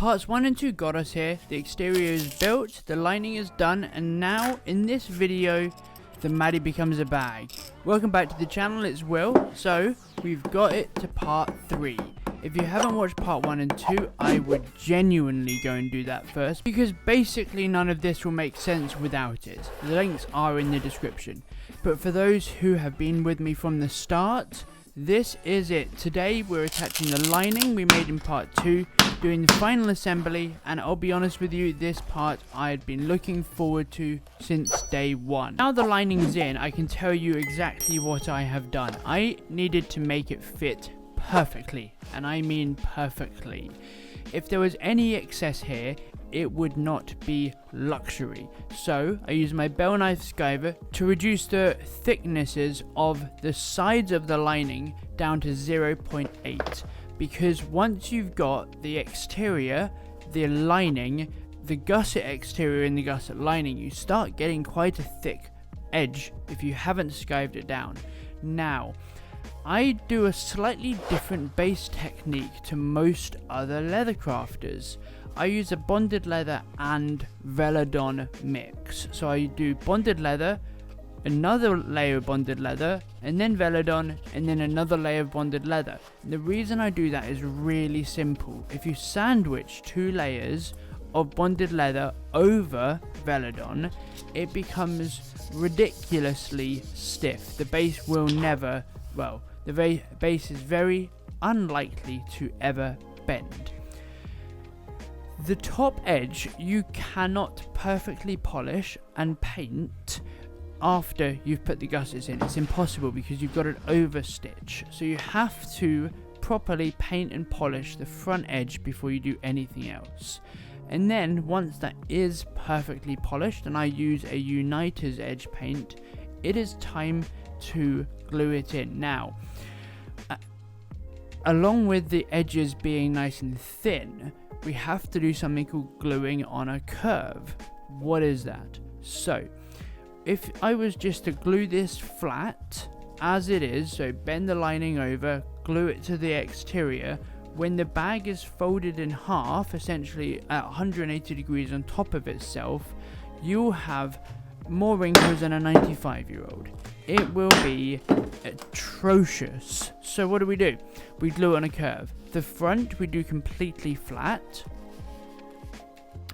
Parts 1 and 2 got us here, the exterior is built, the lining is done, and now in this video the Maddie becomes a bag. Welcome back to the channel, it's Will. So we've got it to part 3. If you haven't watched part 1 and 2, I would genuinely go and do that first, because basically none of this will make sense without it. The links are in the description. But for those who have been with me from the start, this is it. Today we're attaching the lining we made in part 2, doing the final assembly, and I'll be honest with you, this part I had been looking forward to since day 1. Now the lining's in, I can tell you exactly what I have done. I needed to make it fit perfectly, and I mean perfectly. If there was any excess here, it would not be luxury. So I used my bell knife skiver to reduce the thicknesses of the sides of the lining down to 0.8, because once you've got the exterior, the lining, the gusset exterior and the gusset lining, you start getting quite a thick edge if you haven't skived it down. Now I do a slightly different base technique to most other leather crafters. I use a bonded leather and Velodon mix. So I do bonded leather, another layer of bonded leather, and then Velodon, and then another layer of bonded leather. And the reason I do that is really simple. If you sandwich 2 layers of bonded leather over Velodon, it becomes ridiculously stiff. The base will never, well, the base is very unlikely to ever bend. The top edge you cannot perfectly polish and paint after you've put the gussets in. It's impossible because you've got an overstitch. So you have to properly paint and polish the front edge before you do anything else. And then once that is perfectly polished, and I use a Uniter's edge paint, it is time to glue it in. Now, along with the edges being nice and thin, we have to do something called gluing on a curve. What is that? So if I was just to glue this flat as it is, so bend the lining over, glue it to the exterior, when the bag is folded in half, essentially at 180 degrees on top of itself, you'll have more wrinkles than a 95-year-old. It will be atrocious. So what do? We glue it on a curve. The front we do completely flat,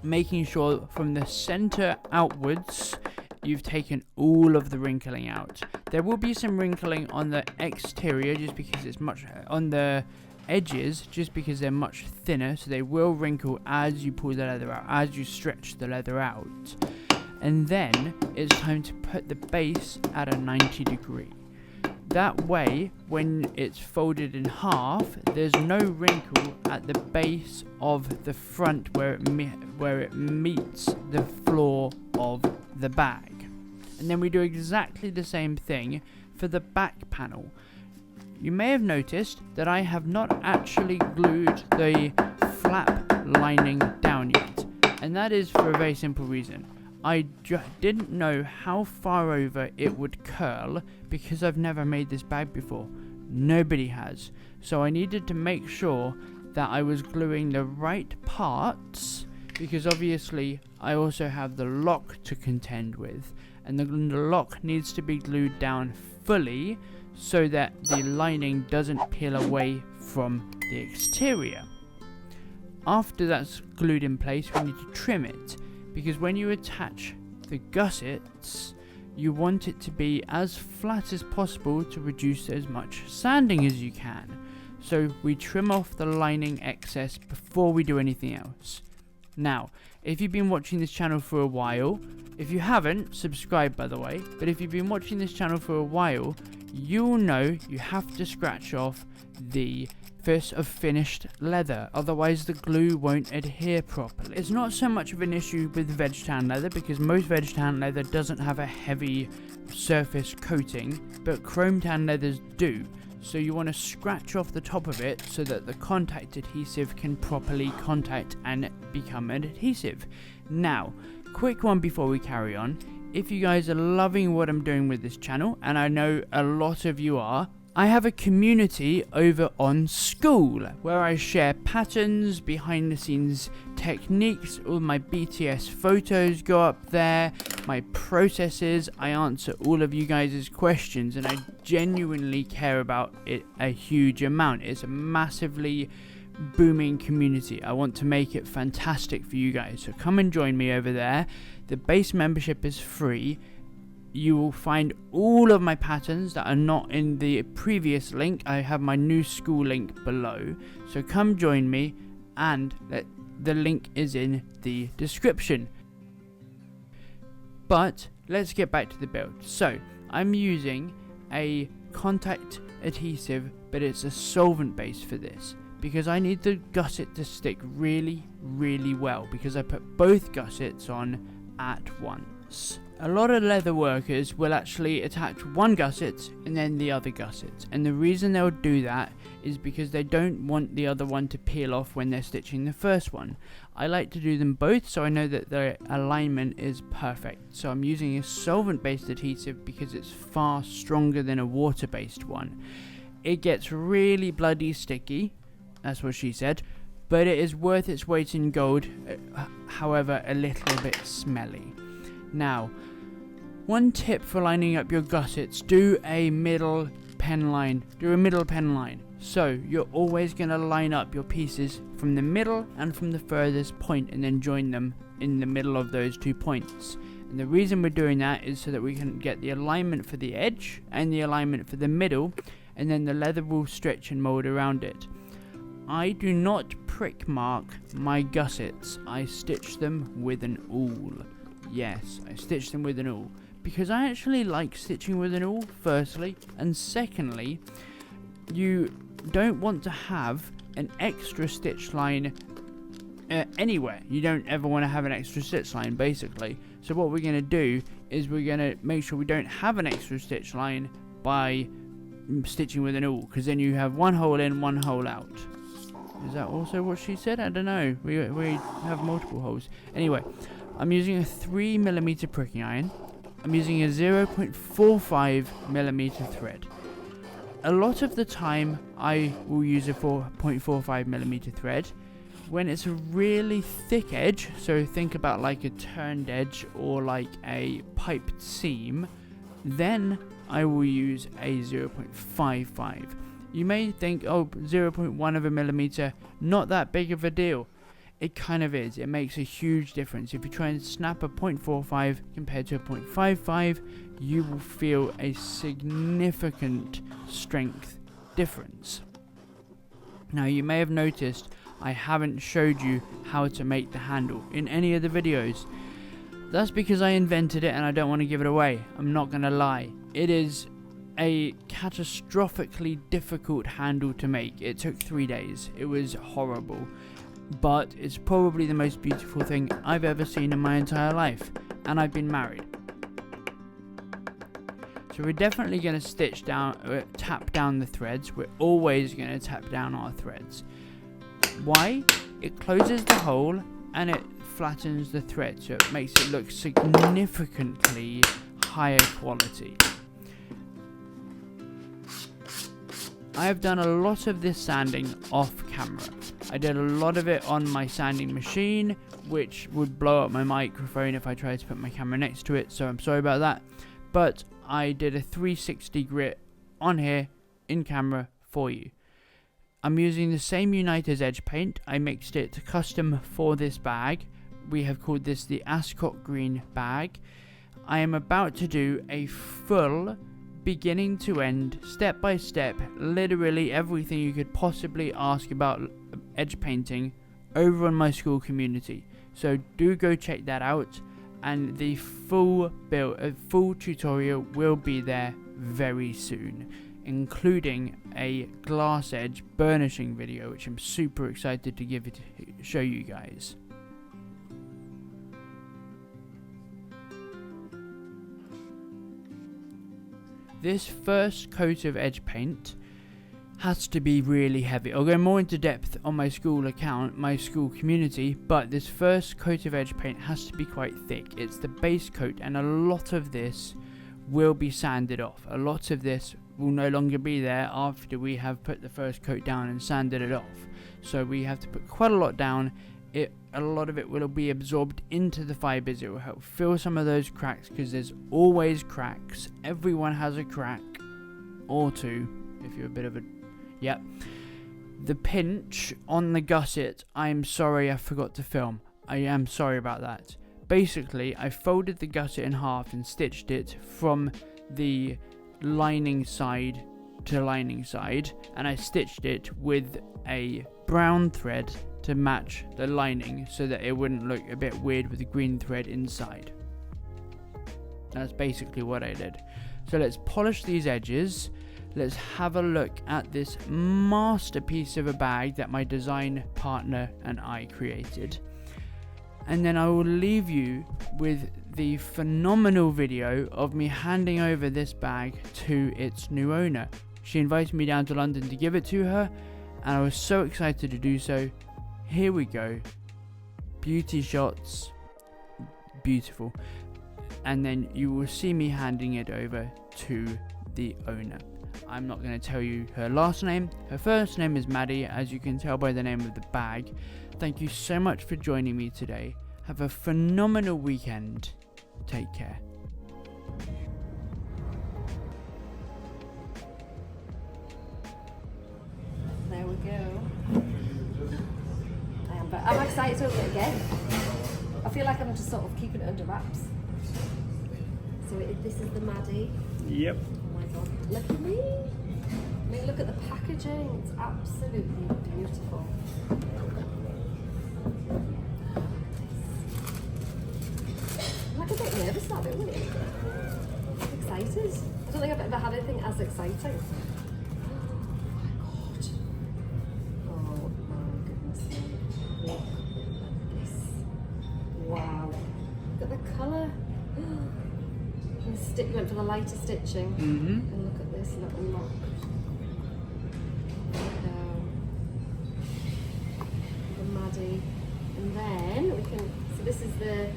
making sure from the center outwards you've taken all of the wrinkling out. There will be some wrinkling on the exterior just because it's much on the edges, just because they're much thinner, so they will wrinkle as you pull the leather out, as you stretch the leather out. And then it's time to put the base at a 90 degree. That way, when it's folded in half, there's no wrinkle at the base of the front where it meets the floor of the bag. And then we do exactly the same thing for the back panel. You may have noticed that I have not actually glued the flap lining down yet, and that is for a very simple reason. I didn't know how far over it would curl because I've never made this bag before. Nobody has. So I needed to make sure that I was gluing the right parts, because obviously I also have the lock to contend with, and the lock needs to be glued down fully so that the lining doesn't peel away from the exterior. After that's glued in place, we need to trim it, because when you attach the gussets, you want it to be as flat as possible to reduce as much sanding as you can. So we trim off the lining excess before we do anything else. Now, if you've been watching this channel for a while, if you haven't, subscribe by the way, but if you've been watching this channel for a while, you'll know you have to scratch off the surface of finished leather, otherwise the glue won't adhere properly. It's not so much of an issue with veg tan leather because most veg tan leather doesn't have a heavy surface coating, but chrome tan leathers do. So you want to scratch off the top of it so that the contact adhesive can properly contact and become an adhesive. Now, quick one before we carry on. If you guys are loving what I'm doing with this channel, and I know a lot of you are, I have a community over on Skool where I share patterns, behind the scenes techniques, all my BTS photos go up there, my processes, I answer all of you guys' questions, and I genuinely care about it a huge amount. It's a massively booming community. I want to make it fantastic for you guys, so come and join me over there. The base membership is free. You will find all of my patterns that are not in the previous link. I have my new Skool link below, so come join me, and the link is in the description. But let's get back to the build. So I'm using a contact adhesive, but it's a solvent base for this, because I need the gusset to stick really well, because I put both gussets on at once. A lot of leather workers will actually attach one gusset and then the other gusset, and the reason they'll do that is because they don't want the other one to peel off when they're stitching the first one. I like to do them both so I know that the alignment is perfect. So I'm using a solvent based adhesive because it's far stronger than a water based one. It gets really bloody sticky, that's what she said, but it is worth its weight in gold, however a little bit smelly. Now, one tip for lining up your gussets: do a middle pen line. So you're always going to line up your pieces from the middle and from the furthest point, and then join them in the middle of those 2 points. And the reason we're doing that is so that we can get the alignment for the edge and the alignment for the middle, and then the leather will stretch and mold around it. I do not prick mark my gussets. I stitch them with an awl. Yes, I stitch them with an awl, because I actually like stitching with an awl, firstly, and secondly, you don't want to have an extra stitch line anywhere. You don't ever want to have an extra stitch line, basically. So what we're going to do is we're going to make sure we don't have an extra stitch line by stitching with an awl, because then you have one hole in, one hole out. Is that also what she said? I don't know. We have multiple holes. Anyway, I'm using a 3mm pricking iron. I'm using a 0.45mm thread. A lot of the time I will use a 4.45mm thread. When it's a really thick edge, so think about like a turned edge or like a piped seam, then I will use a 0.55. You may think, oh, 0.1 of a millimeter, not that big of a deal. It kind of is. It makes a huge difference. If you try and snap a 0.45 compared to a 0.55, you will feel a significant strength difference. Now, you may have noticed I haven't showed you how to make the handle in any of the videos. That's because I invented it and I don't want to give it away. I'm not going to lie. It is a catastrophically difficult handle to make. It took 3 days. It was horrible. But it's probably the most beautiful thing I've ever seen in my entire life, and I've been married. So we're definitely going to tap down the threads. We're always going to tap down our threads. Why? It closes the hole and it flattens the thread, so it makes it look significantly higher quality. I have done a lot of this sanding off camera. I did a lot of it on my sanding machine, which would blow up my microphone if I tried to put my camera next to it, so I'm sorry about that. But I did a 360 grit on here in camera for you. I'm using the same United Edge paint. I mixed it custom for this bag. We have called this the Ascot Green bag. I am about to do a full beginning to end, step by step, literally everything you could possibly ask about edge painting over on my Skool community. So do go check that out, and the full tutorial will be there very soon, including a glass edge burnishing video, which I'm super excited to show you guys. This first coat of edge paint has to be really heavy. I'll go more into depth on my Skool account, my Skool community, but this first coat of edge paint has to be quite thick. It's the base coat, and a lot of this will be sanded off. A lot of this will no longer be there after we have put the first coat down and sanded it off. So we have to put quite a lot down. A lot of it will be absorbed into the fibres. It will help fill some of those cracks, because there's always cracks. Everyone has a crack or two if you're a bit of a... Yep. The pinch on the gusset, I'm sorry I forgot to film. I am sorry about that. Basically, I folded the gusset in half and stitched it from the lining side to lining side, and I stitched it with a brown thread to match the lining so that it wouldn't look a bit weird with the green thread inside. That's basically what I did. So let's polish these edges. Let's have a look at this masterpiece of a bag that my design partner and I created. And then I will leave you with the phenomenal video of me handing over this bag to its new owner. She invited me down to London to give it to her, and I was so excited to do so. Here we go. Beauty shots. Beautiful. And then you will see me handing it over to the owner. I'm not going to tell you her last name. Her first name is Maddie, as you can tell by the name of the bag. Thank you so much for joining me today. Have a phenomenal weekend. Take care. There we go. But I'm excited to open it again. I feel like I'm just sort of keeping it under wraps. So this is the Maddie. Yep. Oh my god, look at me. I mean, look at the packaging. It's absolutely beautiful. I'm like a bit nervous about it, really. I'm excited. I don't think I've ever had anything as exciting. Wow, look at the colour. And the went for the lighter stitching. And look at this little lock. The Maddie. And then we can, so this is the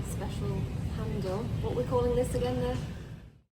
special handle. What we're calling this again, the